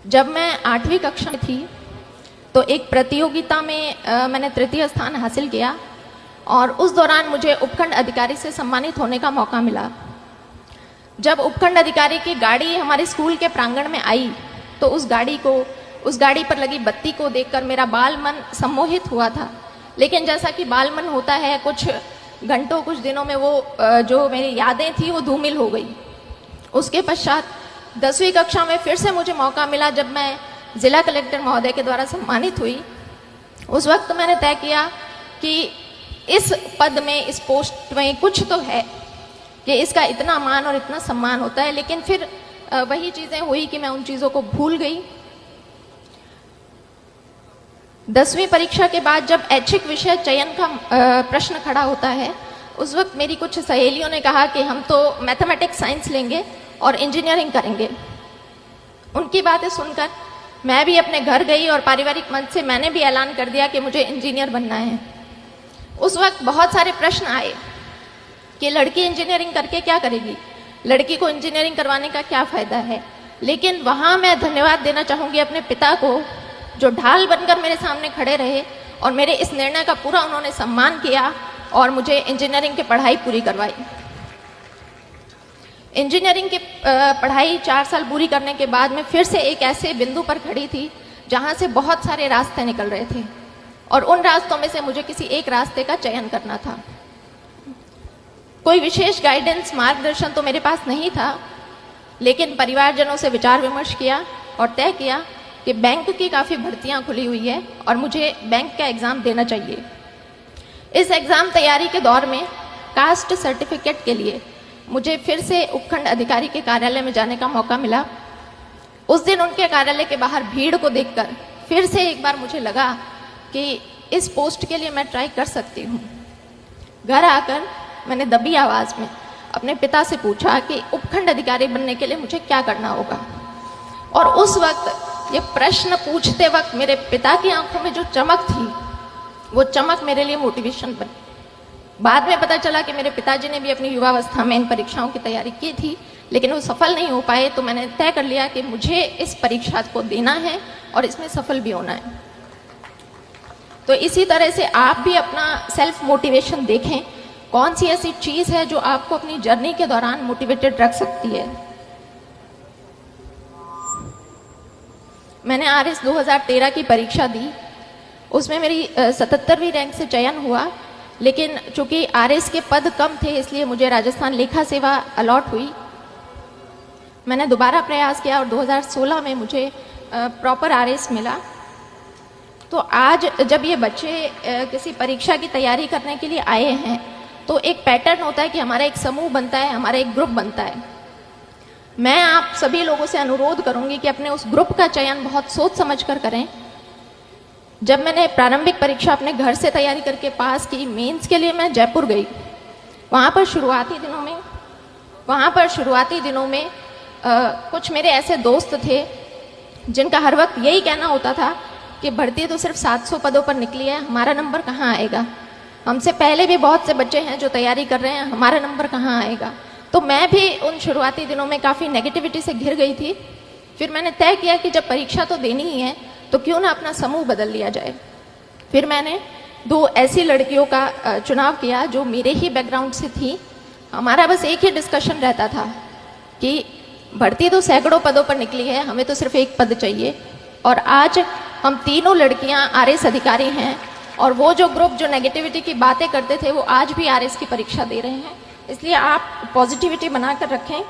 जब मैं 8वीं कक्षा में थी तो एक प्रतियोगिता में मैंने तृतीय स्थान हासिल किया और उस दौरान मुझे उपखंड अधिकारी से सम्मानित होने का मौका मिला। जब उपखंड अधिकारी की गाड़ी हमारे स्कूल के प्रांगण में आई तो उस गाड़ी पर लगी बत्ती को देखकर मेरा बाल मन सम्मोहित हुआ था। लेकिन जैसा कि बाल मन होता है, कुछ घंटों कुछ दिनों में वो जो मेरी यादें थी वो धूमिल हो गई। उसके पश्चात 10वीं कक्षा में फिर से मुझे मौका मिला जब मैं जिला कलेक्टर महोदय के द्वारा सम्मानित हुई। उस वक्त मैंने तय किया कि इस पद में, इस पोस्ट में कुछ तो है कि इसका इतना मान और इतना सम्मान होता है। लेकिन फिर वही चीज़ें हुई कि मैं उन चीज़ों को भूल गई। 10वीं परीक्षा के बाद जब ऐच्छिक विषय चयन का प्रश्न खड़ा होता है, उस वक्त मेरी कुछ सहेलियों ने कहा कि हम तो मैथमेटिक्स साइंस लेंगे और इंजीनियरिंग करेंगे। उनकी बातें सुनकर मैं भी अपने घर गई और पारिवारिक मंच से मैंने भी ऐलान कर दिया कि मुझे इंजीनियर बनना है। उस वक्त बहुत सारे प्रश्न आए कि लड़की इंजीनियरिंग करके क्या करेगी, लड़की को इंजीनियरिंग करवाने का क्या फ़ायदा है। लेकिन वहाँ मैं धन्यवाद देना चाहूँगी अपने पिता को, जो ढाल बनकर मेरे सामने खड़े रहे और मेरे इस निर्णय का पूरा उन्होंने सम्मान किया और मुझे इंजीनियरिंग की पढ़ाई पूरी करवाई। इंजीनियरिंग की पढ़ाई 4 साल पूरी करने के बाद मैं फिर से एक ऐसे बिंदु पर खड़ी थी जहाँ से बहुत सारे रास्ते निकल रहे थे और उन रास्तों में से मुझे किसी एक रास्ते का चयन करना था। कोई विशेष गाइडेंस, मार्गदर्शन तो मेरे पास नहीं था, लेकिन परिवारजनों से विचार विमर्श किया और तय किया कि बैंक की काफ़ी भर्तियाँ खुली हुई है और मुझे बैंक का एग्ज़ाम देना चाहिए। इस एग्ज़ाम तैयारी के दौर में कास्ट सर्टिफिकेट के लिए मुझे फिर से उपखंड अधिकारी के कार्यालय में जाने का मौका मिला। उस दिन उनके कार्यालय के बाहर भीड़ को देखकर फिर से एक बार मुझे लगा कि इस पोस्ट के लिए मैं ट्राई कर सकती हूँ। घर आकर मैंने दबी आवाज़ में अपने पिता से पूछा कि उपखंड अधिकारी बनने के लिए मुझे क्या करना होगा। और उस वक्त ये प्रश्न पूछते वक्त मेरे पिता की आंखों में जो चमक थी, वो चमक मेरे लिए मोटिवेशन बनी। बाद में पता चला कि मेरे पिताजी ने भी अपनी युवावस्था में इन परीक्षाओं की तैयारी की थी, लेकिन वो सफल नहीं हो पाए। तो मैंने तय कर लिया कि मुझे इस परीक्षा को देना है और इसमें सफल भी होना है। तो इसी तरह से आप भी अपना सेल्फ मोटिवेशन देखें, कौन सी ऐसी चीज़ है जो आपको अपनी जर्नी के दौरान मोटिवेटेड रख सकती है। मैंने RS 2013 की परीक्षा दी, उसमें मेरी 77वीं रैंक से चयन हुआ। लेकिन चूंकि RS के पद कम थे, इसलिए मुझे राजस्थान लेखा सेवा अलॉट हुई। मैंने दोबारा प्रयास किया और 2016 में मुझे प्रॉपर RS मिला। तो आज जब ये बच्चे किसी परीक्षा की तैयारी करने के लिए आए हैं तो एक पैटर्न होता है कि हमारा एक समूह बनता है, हमारा एक ग्रुप बनता है। मैं आप सभी लोगों से अनुरोध करूंगी कि अपने उस ग्रुप का चयन बहुत सोच समझ कर करें। जब मैंने प्रारंभिक परीक्षा अपने घर से तैयारी करके पास की, मेंस के लिए मैं जयपुर गई। वहाँ पर शुरुआती दिनों में कुछ मेरे ऐसे दोस्त थे जिनका हर वक्त यही कहना होता था कि भर्ती तो सिर्फ 700 पदों पर निकली है, हमारा नंबर कहाँ आएगा। हमसे पहले भी बहुत से बच्चे हैं जो तैयारी कर रहे हैं, हमारा नंबर कहाँ आएगा। तो मैं भी उन शुरुआती दिनों में काफ़ी नेगेटिविटी से घिर गई थी। फिर मैंने तय किया कि जब परीक्षा तो देनी ही है तो क्यों ना अपना समूह बदल लिया जाए। फिर मैंने 2 ऐसी लड़कियों का चुनाव किया जो मेरे ही बैकग्राउंड से थी। हमारा बस एक ही डिस्कशन रहता था कि भर्ती तो सैकड़ों पदों पर निकली है, हमें तो सिर्फ एक पद चाहिए। और आज हम तीनों लड़कियां RS अधिकारी हैं और वो जो ग्रुप जो नेगेटिविटी की बातें करते थे वो आज भी RS की परीक्षा दे रहे हैं। इसलिए आप पॉजिटिविटी बनाकर रखें।